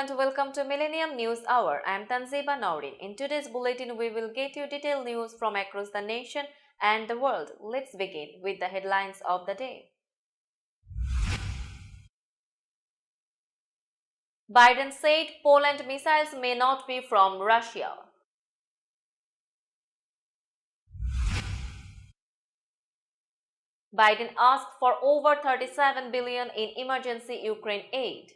and welcome to Millennium News Hour. I am Tanziba Naurin. In today's bulletin, we will get you detailed news from across the nation and the world. Let's begin with the headlines of the day. Biden said Poland missiles may not be from Russia. Biden asked for over $37 billion in emergency Ukraine aid.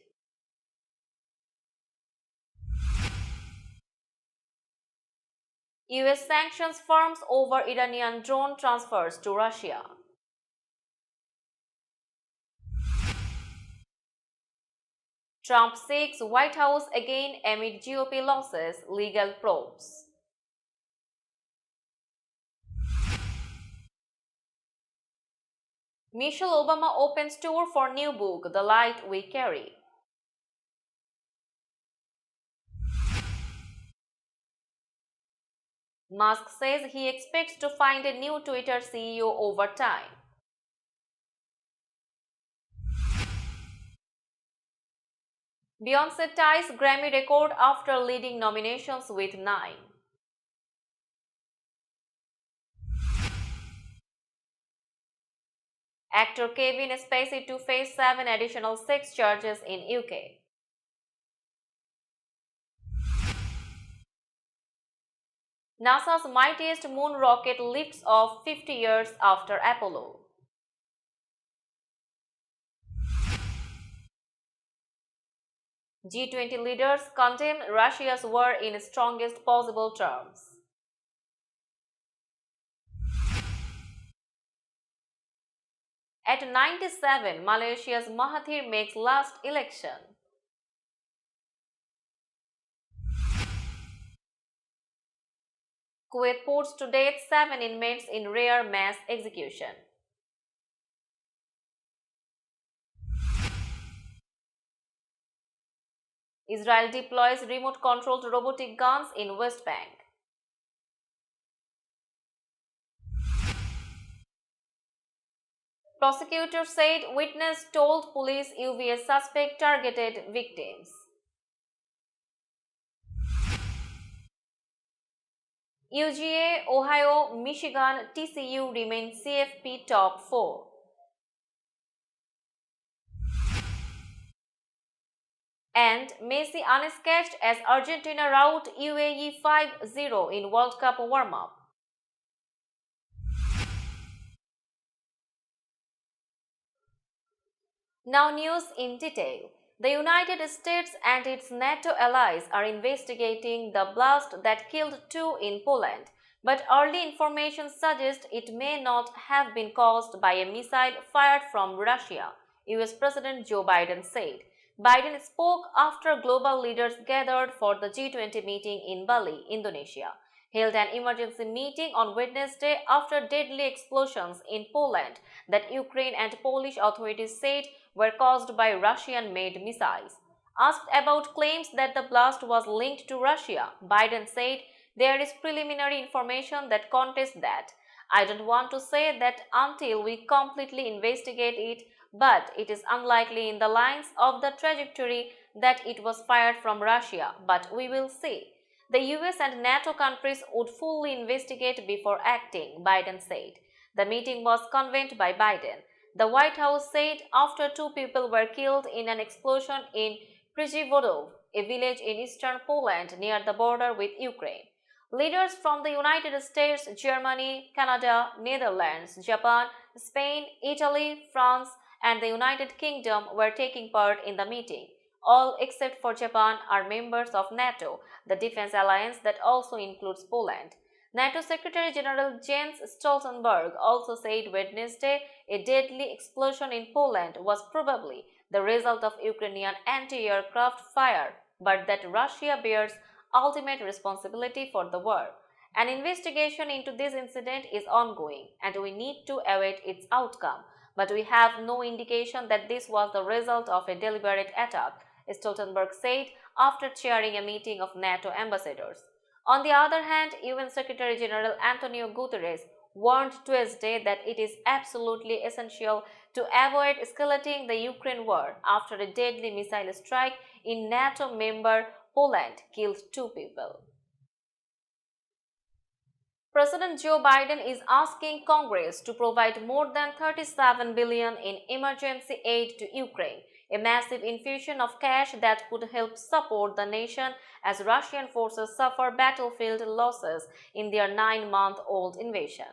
US sanctions firms over Iranian drone transfers to Russia. Trump seeks White House again amid GOP losses, legal probes. Michelle Obama opens tour for new book, The Light We Carry. Musk says he expects to find a new Twitter CEO over time. Beyoncé ties Grammy record after leading nominations with 9. Actor Kevin Spacey to face 7 additional sex charges in UK. NASA's mightiest moon rocket lifts off 50 years after Apollo. G20 leaders condemn Russia's war in strongest possible terms. At 97, Malaysia's Mahathir makes last election. Kuwait puts to death 7 inmates in rare mass execution. Israel deploys remote-controlled robotic guns in West Bank. Prosecutor said witness told police UVS suspect targeted victims. UGA, Ohio, Michigan, TCU remain CFP top 4. And Messi unscathed as Argentina rout UAE 5-0 in World Cup warm-up. Now news in detail. The United States and its NATO allies are investigating the blast that killed 2 in Poland, but early information suggests it may not have been caused by a missile fired from Russia, US President Joe Biden said. Biden spoke after global leaders gathered for the G20 meeting in Bali, Indonesia, held an emergency meeting on Wednesday after deadly explosions in Poland that Ukraine and Polish authorities said were caused by Russian-made missiles. Asked about claims that the blast was linked to Russia, Biden said, "There is preliminary information that contests that. I don't want to say that until we completely investigate it, but it is unlikely in the lines of the trajectory that it was fired from Russia, but we will see. The US and NATO countries would fully investigate before acting," Biden said. The meeting was convened by Biden. The White House said after 2 people were killed in an explosion in Przywodow, a village in eastern Poland near the border with Ukraine. Leaders from the United States, Germany, Canada, Netherlands, Japan, Spain, Italy, France, and the United Kingdom were taking part in the meeting. All except for Japan are members of NATO, the defense alliance that also includes Poland. NATO Secretary General Jens Stoltenberg also said Wednesday a deadly explosion in Poland was probably the result of Ukrainian anti-aircraft fire, but that Russia bears ultimate responsibility for the war. An investigation into this incident is ongoing, and we need to await its outcome, but we have no indication that this was the result of a deliberate attack, Stoltenberg said after chairing a meeting of NATO ambassadors. On the other hand, UN Secretary General Antonio Guterres warned Tuesday that it is absolutely essential to avoid escalating the Ukraine war after a deadly missile strike in NATO member Poland killed 2 people. President Joe Biden is asking Congress to provide more than $37 billion in emergency aid to Ukraine, a massive infusion of cash that could help support the nation as Russian forces suffer battlefield losses in their 9-month-old invasion.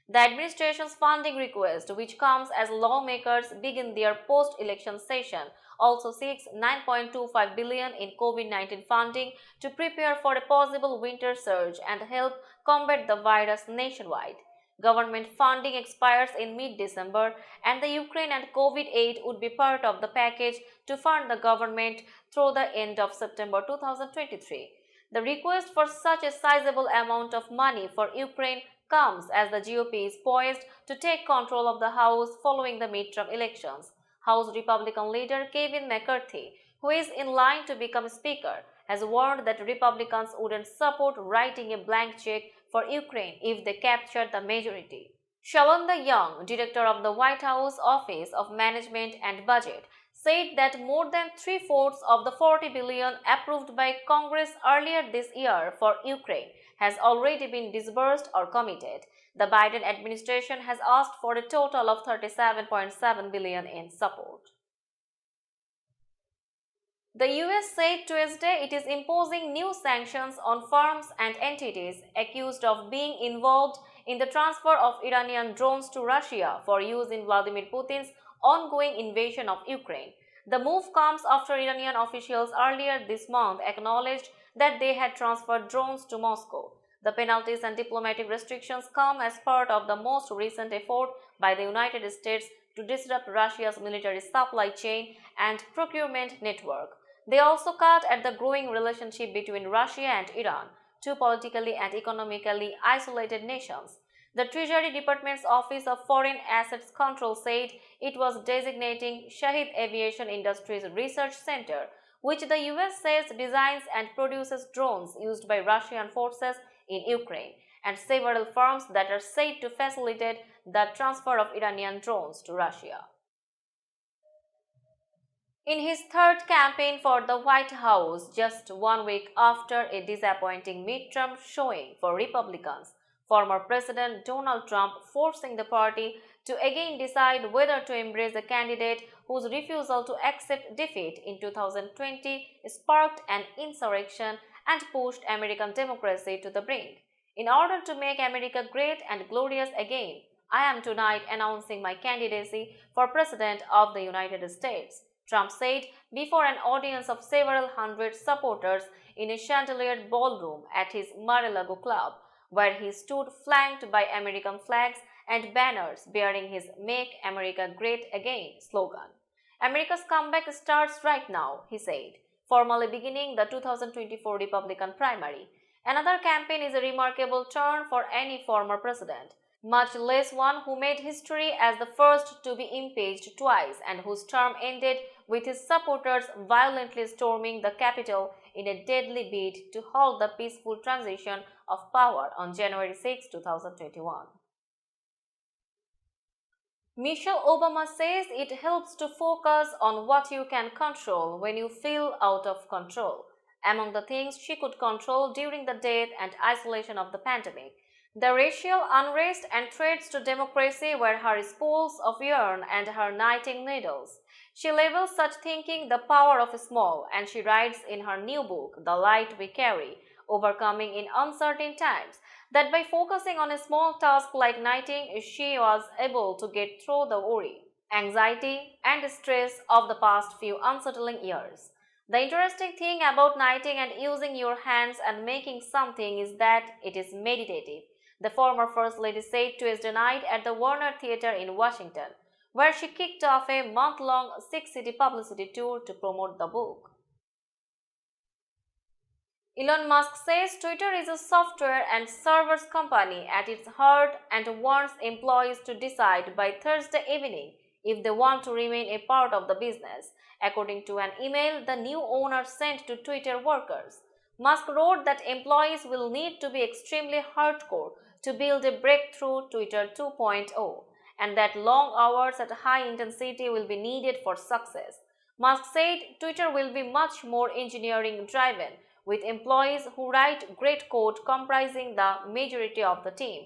The administration's funding request, which comes as lawmakers begin their post-election session, also seeks $9.25 billion in COVID-19 funding to prepare for a possible winter surge and help combat the virus nationwide. Government funding expires in mid-December, and the Ukraine and COVID aid would be part of the package to fund the government through the end of September 2023. The request for such a sizable amount of money for Ukraine comes as the GOP is poised to take control of the House following the midterm elections. House Republican leader Kevin McCarthy, who is in line to become Speaker, has warned that Republicans wouldn't support writing a blank check for Ukraine if they captured the majority. Shalonda Young, director of the White House Office of Management and Budget, said that more than three-fourths of the $40 billion approved by Congress earlier this year for Ukraine has already been disbursed or committed. The Biden administration has asked for a total of $37.7 billion in support. The US said Tuesday it is imposing new sanctions on firms and entities accused of being involved in the transfer of Iranian drones to Russia for use in Vladimir Putin's ongoing invasion of Ukraine. The move comes after Iranian officials earlier this month acknowledged that they had transferred drones to Moscow. The penalties and diplomatic restrictions come as part of the most recent effort by the United States to disrupt Russia's military supply chain and procurement network. They also cut at the growing relationship between Russia and Iran, two politically and economically isolated nations. The Treasury Department's Office of Foreign Assets Control said it was designating Shahid Aviation Industries Research Center, which the US says designs and produces drones used by Russian forces in Ukraine, and several firms that are said to facilitate the transfer of Iranian drones to Russia. In his third campaign for the White House, just 1 week after a disappointing midterm showing for Republicans, former President Donald Trump forcing the party to again decide whether to embrace a candidate whose refusal to accept defeat in 2020 sparked an insurrection and pushed American democracy to the brink. In order to make America great and glorious again, I am tonight announcing my candidacy for President of the United States, Trump said before an audience of several hundred supporters in a chandeliered ballroom at his Mar-a-Lago club, where he stood flanked by American flags and banners bearing his Make America Great Again slogan. America's comeback starts right now, he said, formally beginning the 2024 Republican primary. Another campaign is a remarkable turn for any former president, much less one who made history as the first to be impeached twice and whose term ended with his supporters violently storming the Capitol in a deadly bid to halt the peaceful transition of power on January 6, 2021. Michelle Obama says it helps to focus on what you can control when you feel out of control. Among the things she could control during the death and isolation of the pandemic, the racial unrest and threats to democracy were her spools of yarn and her knitting needles. She labels such thinking the power of small, and she writes in her new book, The Light We Carry, Overcoming in Uncertain Times, that by focusing on a small task like knitting, she was able to get through the worry, anxiety, and stress of the past few unsettling years. The interesting thing about knitting and using your hands and making something is that it is meditative, the former First Lady said Tuesday night at the Warner Theater in Washington, where she kicked off a month-long six-city publicity tour to promote the book. Elon Musk says Twitter is a software and servers company at its heart and wants employees to decide by Thursday evening if they want to remain a part of the business, according to an email the new owner sent to Twitter workers. Musk wrote that employees will need to be extremely hardcore to build a breakthrough Twitter 2.0, and that long hours at high intensity will be needed for success. Musk said Twitter will be much more engineering driven, with employees who write great code comprising the majority of the team.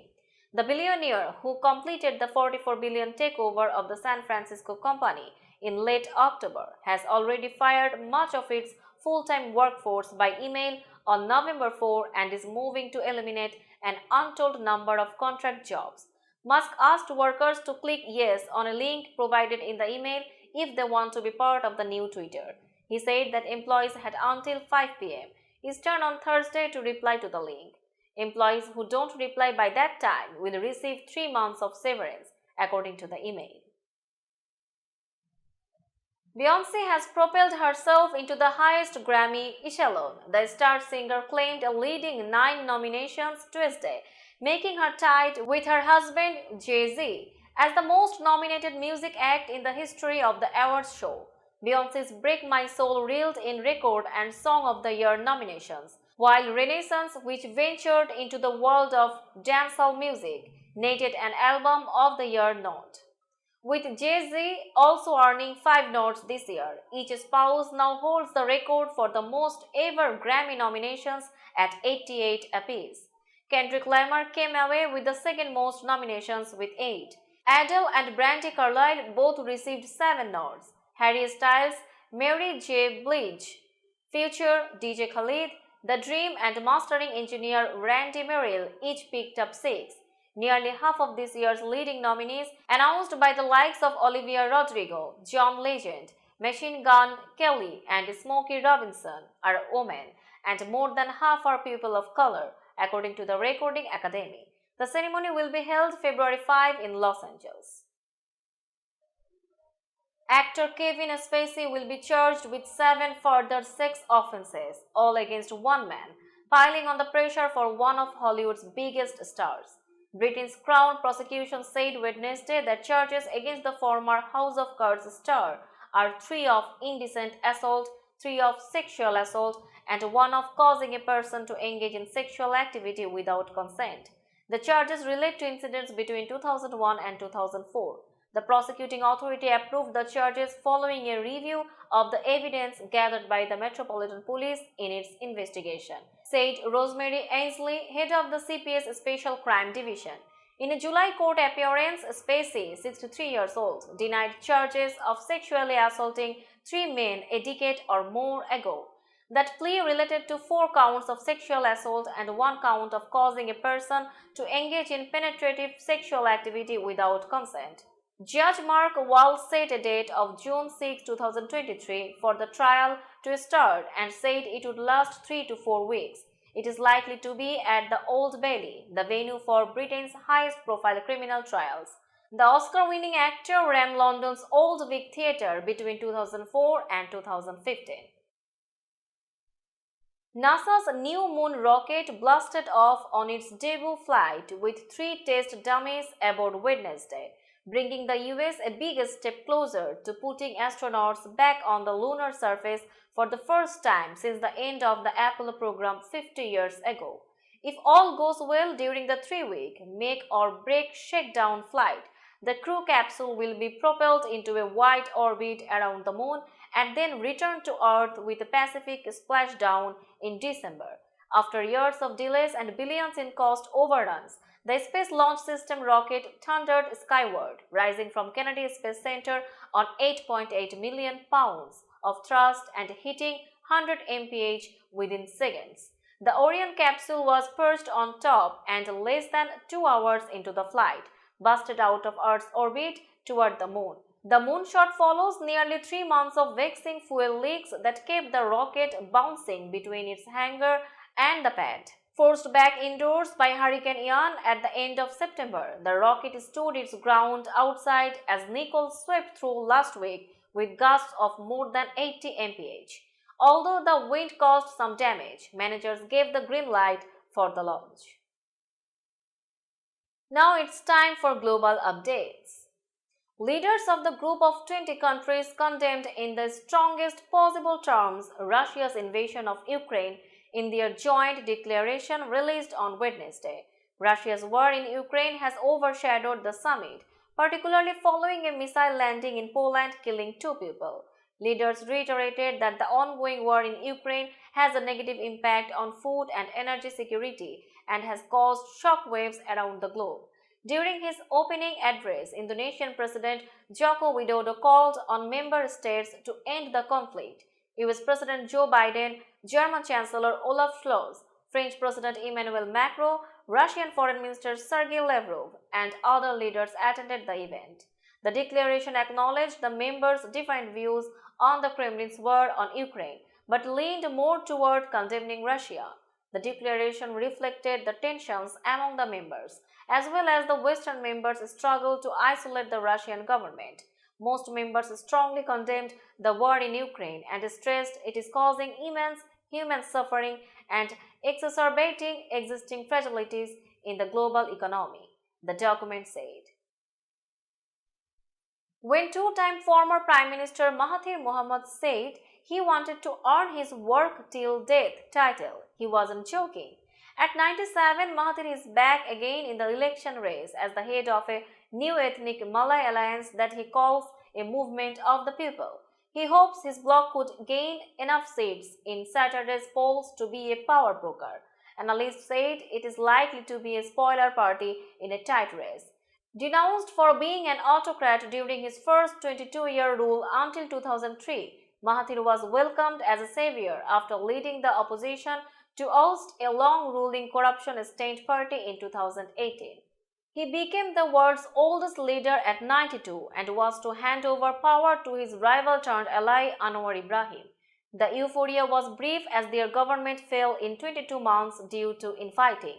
The billionaire, who completed the $44 billion takeover of the San Francisco company in late October, has already fired much of its full-time workforce by email on November 4 and is moving to eliminate an untold number of contract jobs. Musk asked workers to click yes on a link provided in the email if they want to be part of the new Twitter. He said that employees had until 5 p.m. Eastern on Thursday to reply to the link. Employees who don't reply by that time will receive 3 months of severance, according to the email. Beyoncé has propelled herself into the highest Grammy echelon. The star singer claimed a leading 9 nominations Tuesday, making her tied with her husband Jay-Z as the most nominated music act in the history of the awards show. Beyoncé's Break My Soul reeled in record and Song of the Year nominations, while Renaissance, which ventured into the world of dancehall music, netted an Album of the Year nod. With Jay-Z also earning 5 nods this year, each spouse now holds the record for the most ever Grammy nominations at 88 apiece. Kendrick Lamar came away with the second most nominations with 8. Adele and Brandi Carlile both received 7 nods. Harry Styles, Mary J. Blige, Future, DJ Khaled, The Dream and mastering engineer Randy Merrill each picked up 6. Nearly half of this year's leading nominees, announced by the likes of Olivia Rodrigo, John Legend, Machine Gun Kelly, and Smokey Robinson, are women, and more than half are people of color, according to the Recording Academy. The ceremony will be held February 5 in Los Angeles. Actor Kevin Spacey will be charged with 7 further sex offenses, all against one man, piling on the pressure for one of Hollywood's biggest stars. Britain's Crown prosecution said Wednesday that charges against the former House of Cards star are 3 of indecent assault, 3 of sexual assault, and 1 of causing a person to engage in sexual activity without consent. The charges relate to incidents between 2001 and 2004. The prosecuting authority approved the charges following a review of the evidence gathered by the Metropolitan Police in its investigation, said Rosemary Ainsley, head of the CPS Special Crime Division. In a July court appearance, Spacey, 63 years old, denied charges of sexually assaulting 3 men a decade or more ago. That plea related to 4 counts of sexual assault and 1 count of causing a person to engage in penetrative sexual activity without consent. Judge Mark Wall set a date of June 6, 2023 for the trial to start and said it would last 3 to 4 weeks. It is likely to be at the Old Bailey, the venue for Britain's highest-profile criminal trials. The Oscar-winning actor ran London's Old Vic Theatre between 2004 and 2015. NASA's new moon rocket blasted off on its debut flight with 3 test dummies aboard Wednesday, bringing the US a big step closer to putting astronauts back on the lunar surface for the first time since the end of the Apollo program 50 years ago. If all goes well during the 3-week make-or-break shakedown flight, the crew capsule will be propelled into a wide orbit around the moon and then return to Earth with a Pacific splashdown in December. After years of delays and billions in cost overruns, the Space Launch System rocket thundered skyward, rising from Kennedy Space Center on 8.8 million pounds of thrust and hitting 100 mph within seconds. The Orion capsule was perched on top and less than 2 hours into the flight, busted out of Earth's orbit toward the moon. The moonshot follows nearly 3 months of vexing fuel leaks that kept the rocket bouncing between its hangar and the pad. Forced back indoors by Hurricane Ian at the end of September, the rocket stood its ground outside as Nicole swept through last week with gusts of more than 80 mph. Although the wind caused some damage, managers gave the green light for the launch. Now it's time for global updates. Leaders of the group of 20 countries condemned in the strongest possible terms Russia's invasion of Ukraine in their joint declaration released on Wednesday. Russia's war in Ukraine has overshadowed the summit, particularly following a missile landing in Poland killing 2 people. Leaders reiterated that the ongoing war in Ukraine has a negative impact on food and energy security and has caused shockwaves around the globe. During his opening address, Indonesian President Joko Widodo called on member states to end the conflict. US President Joe Biden, German Chancellor Olaf Scholz, French President Emmanuel Macron, Russian Foreign Minister Sergei Lavrov, and other leaders attended the event. The declaration acknowledged the members' different views on the Kremlin's war on Ukraine, but leaned more toward condemning Russia. The declaration reflected the tensions among the members, as well as the Western members' struggle to isolate the Russian government. Most members strongly condemned the war in Ukraine and stressed it is causing immense human suffering and exacerbating existing fragilities in the global economy, the document said. When two-time former Prime Minister Mahathir Mohamad said he wanted to earn his work till death title, he wasn't joking. At 97, Mahathir is back again in the election race as the head of a new ethnic Malay alliance that he calls a movement of the people. He hopes his bloc could gain enough seats in Saturday's polls to be a power broker. Analysts said it is likely to be a spoiler party in a tight race. Denounced for being an autocrat during his first 22-year rule until 2003, Mahathir was welcomed as a savior after leading the opposition to oust a long-ruling corruption-stained party in 2018. He became the world's oldest leader at 92 and was to hand over power to his rival-turned-ally Anwar Ibrahim. The euphoria was brief as their government fell in 22 months due to infighting.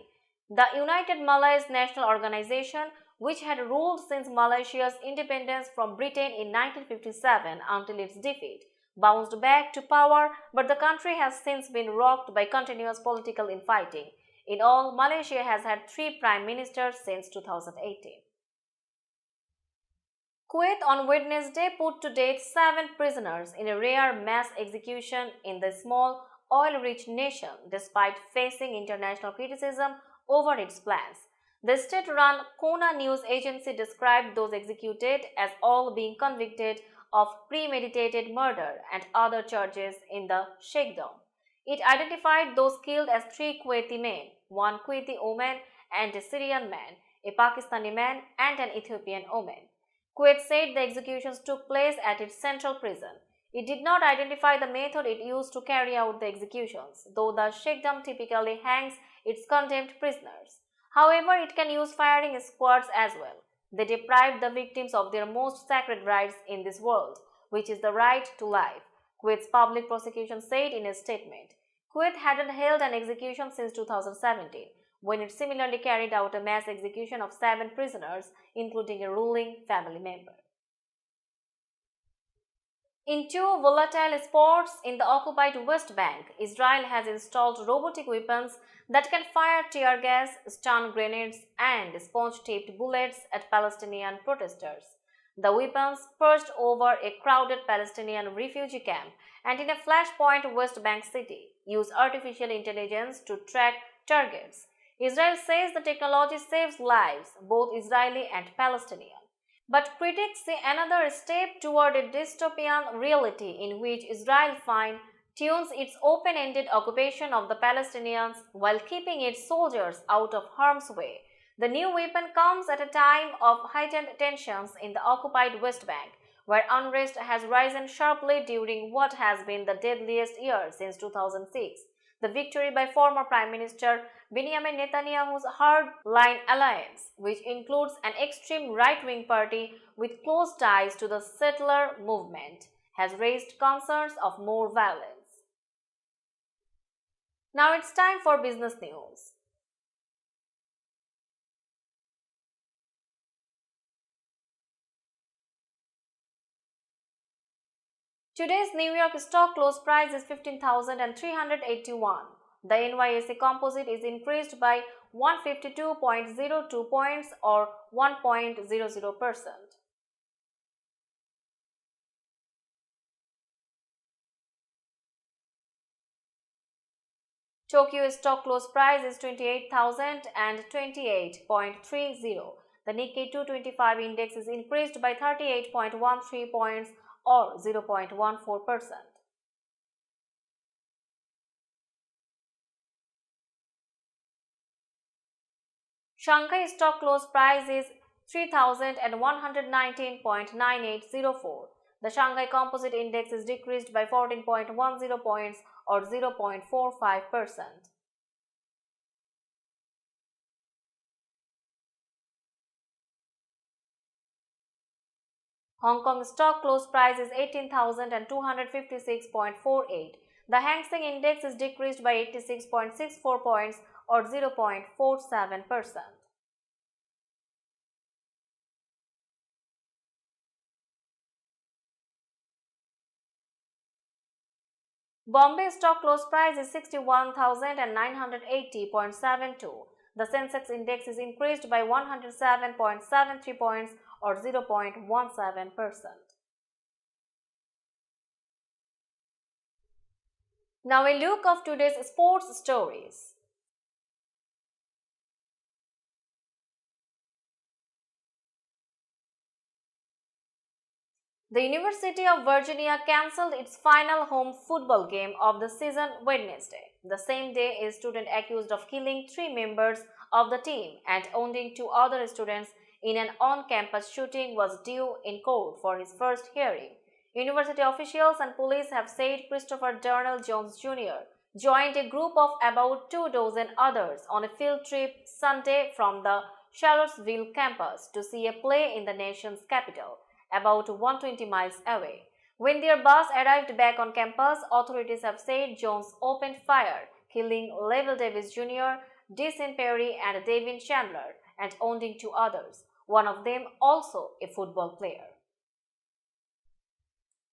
The United Malays National Organization, which had ruled since Malaysia's independence from Britain in 1957 until its defeat, bounced back to power, but the country has since been rocked by continuous political infighting. In all, Malaysia has had 3 prime ministers since 2018. Kuwait on Wednesday put to death 7 prisoners in a rare mass execution in the small, oil-rich nation despite facing international criticism over its plans. The state-run Kona news agency described those executed as all being convicted of premeditated murder and other charges in the shakedown. It identified those killed as 3 Kuwaiti men, 1 Kuwaiti woman and a Syrian man, a Pakistani man and an Ethiopian woman. Kuwait said the executions took place at its central prison. It did not identify the method it used to carry out the executions, though the shakedown typically hangs its condemned prisoners. However, it can use firing squads as well. They deprived the victims of their most sacred rights in this world, which is the right to life, Kuwait's public prosecution said in a statement. Kuwait hadn't held an execution since 2017, when it similarly carried out a mass execution of 7 prisoners, including a ruling family member. In 2 volatile spots in the occupied West Bank, Israel has installed robotic weapons that can fire tear gas, stun grenades, and sponge-tipped bullets at Palestinian protesters. The weapons, perched over a crowded Palestinian refugee camp and in a flashpoint West Bank city, use artificial intelligence to track targets. Israel says the technology saves lives, both Israeli and Palestinian. But critics see another step toward a dystopian reality in which Israel fine-tunes its open-ended occupation of the Palestinians while keeping its soldiers out of harm's way. The new weapon comes at a time of heightened tensions in the occupied West Bank, where unrest has risen sharply during what has been the deadliest year since 2006. The victory by former Prime Minister Benjamin Netanyahu's hard-line alliance, which includes an extreme right-wing party with close ties to the settler movement, has raised concerns of more violence. Now it's time for business news. Today's New York stock close price is 15,381. The NYSE composite is increased by 152.02 points or 1.00%. Tokyo stock close price is 28,028.30. The Nikkei 225 index is increased by 38.13 points or 0.14%. Shanghai stock close price is 3,119.9804. The Shanghai Composite Index is decreased by 14.10 points or 0.45%. Hong Kong stock close price is 18,256.48. The Hang Seng Index is decreased by 86.64 points or 0.47%. Bombay stock close price is 61,980.72. The Sensex index is increased by 107.73 points or 0.17%. Now a look of today's sports stories. The University of Virginia cancelled its final home football game of the season Wednesday. The same day, a student accused of killing 3 members of the team and wounding 2 other students in an on-campus shooting was due in court for his first hearing. University officials and police have said Christopher Darnell Jones Jr. joined a group of about 2 dozen others on a field trip Sunday from the Charlottesville campus to see a play in the nation's capital, about 120 miles away. When their bus arrived back on campus, authorities have said Jones opened fire, killing Level Davis Jr., Deacon Perry, and Davin Chandler, and wounding 2 others, one of them also a football player.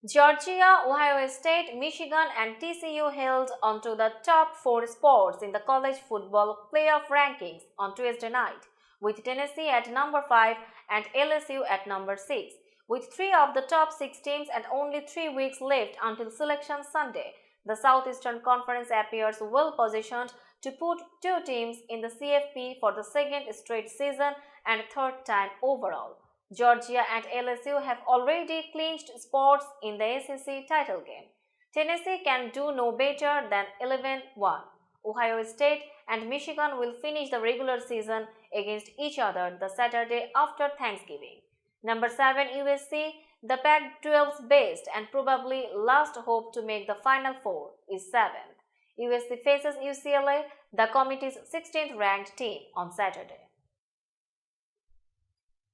Georgia, Ohio State, Michigan, and TCU held onto the top 4 spots in the college football playoff rankings on Tuesday night, with Tennessee at number 5 and LSU at number 6. With 3 of the top 6 teams and only 3 weeks left until Selection Sunday, the Southeastern Conference appears well positioned to put 2 teams in the CFP for the second straight season and third time overall. Georgia and LSU have already clinched spots in the SEC title game. Tennessee can do no better than 11-1. Ohio State and Michigan will finish the regular season against each other the Saturday after Thanksgiving. Number 7 USC, the Pac-12's best and probably last hope to make the Final Four, is 7th. USC faces UCLA, the committee's 16th ranked team, on Saturday.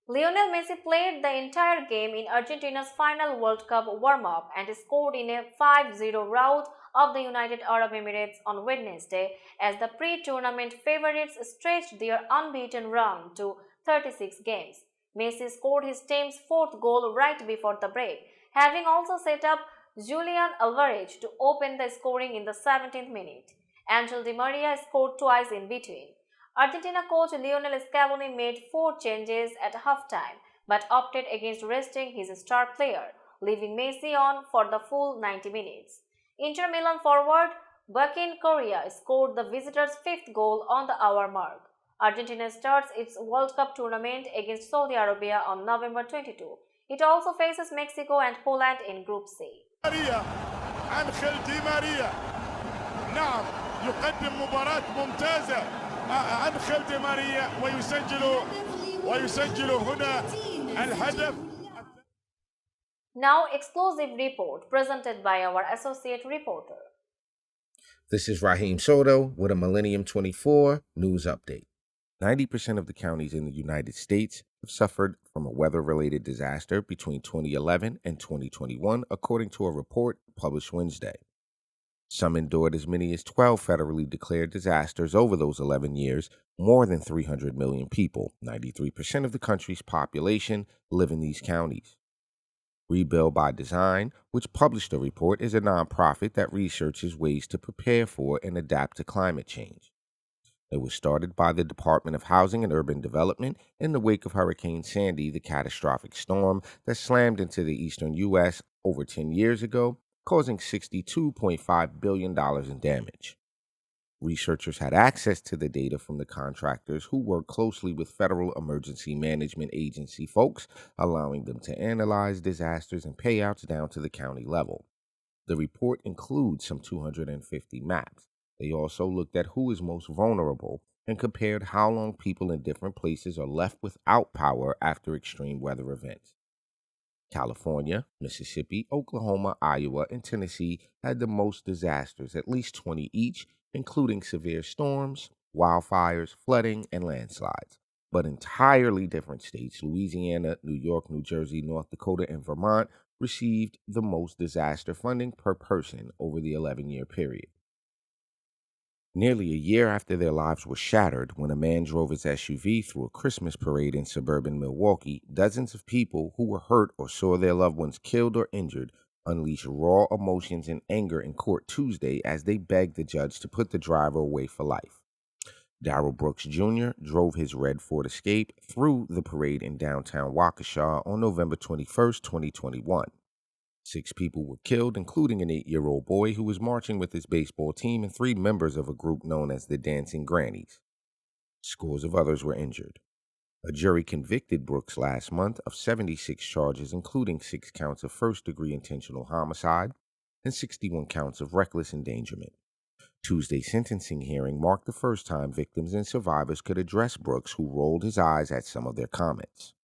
Lionel Messi played the entire game in Argentina's final World Cup warm-up and scored in a 5-0 rout of the United Arab Emirates on Wednesday as the pre-tournament favorites stretched their unbeaten run to 36 games. Messi scored his team's 4th goal right before the break, having also set up Julian Alvarez to open the scoring in the 17th minute. Angel Di Maria scored twice in between. Argentina coach Lionel Scaloni made 4 changes at halftime but opted against resting his star player, leaving Messi on for the full 90 minutes. Inter Milan forward Joaquin Correa scored the visitors' 5th goal on the hour mark. Argentina starts its World Cup tournament against Saudi Arabia on November 22. It also faces Mexico and Poland in Group C. أنخيل دي ماريا نعم يقدم مباراة ممتازة أنخيل دي ماريا ويسجل هنا الهدف. Now exclusive report presented by our associate reporter. This is Raheem Soto with a Millennium 24 news update. 90% of the counties in the United States have suffered from a weather-related disaster between 2011 and 2021, according to a report published Wednesday. Some endured as many as 12 federally declared disasters over those 11 years. More than 300 million people, 93% of the country's population, live in these counties. Rebuild by Design, which published the report, is a nonprofit that researches ways to prepare for and adapt to climate change. It was started by the Department of Housing and Urban Development in the wake of Hurricane Sandy, the catastrophic storm that slammed into the eastern U.S. over 10 years ago, causing $62.5 billion in damage. Researchers had access to the data from the contractors who work closely with Federal Emergency Management Agency folks, allowing them to analyze disasters and payouts down to the county level. The report includes some 250 maps. They also looked at who is most vulnerable and compared how long people in different places are left without power after extreme weather events. California, Mississippi, Oklahoma, Iowa, and Tennessee had the most disasters, at least 20 each, including severe storms, wildfires, flooding, and landslides. But entirely different states, Louisiana, New York, New Jersey, North Dakota, and Vermont, received the most disaster funding per person over the 11-year period. Nearly a year after their lives were shattered, when a man drove his SUV through a Christmas parade in suburban Milwaukee, dozens of people who were hurt or saw their loved ones killed or injured unleashed raw emotions and anger in court Tuesday as they begged the judge to put the driver away for life. Darrell Brooks Jr. drove his red Ford Escape through the parade in downtown Waukesha on November 21, 2021. 6 people were killed, including an 8-year-old boy who was marching with his baseball team and 3 members of a group known as the Dancing Grannies. Scores of others were injured. A jury convicted Brooks last month of 76 charges, including 6 counts of first-degree intentional homicide and 61 counts of reckless endangerment. Tuesday's sentencing hearing marked the first time victims and survivors could address Brooks, who rolled his eyes at some of their comments.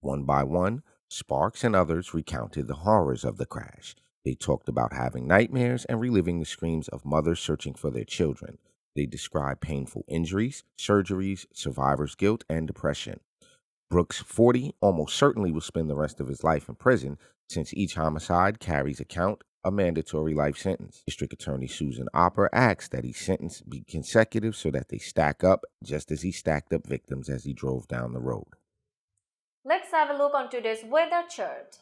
One by one, Sparks and others recounted the horrors of the crash. They talked about having nightmares and reliving the screams of mothers searching for their children. They described painful injuries, surgeries, survivor's guilt, and depression. Brooks, 40, almost certainly will spend the rest of his life in prison, since each homicide carries a mandatory life sentence. District Attorney Susan Opper asked that his sentence be consecutive so that they stack up, just as he stacked up victims as he drove down the road. Let's have a look on today's weather chart.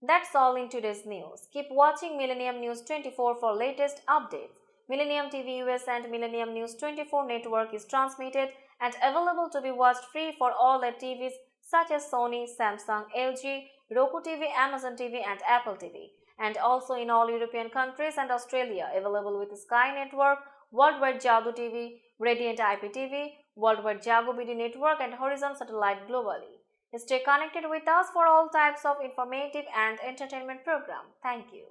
That's all in today's news. Keep watching Millennium News 24 for latest updates. Millennium TV US and Millennium News 24 network is transmitted and available to be watched free for OLED TVs such as Sony, Samsung, LG, Roku TV, Amazon TV and Apple TV. And also in all European countries and Australia, available with Sky Network, Worldwide Jago TV, Radiant IPTV, Worldwide Jago BD Network and Horizon Satellite globally. Stay connected with us for all types of informative and entertainment program. Thank you.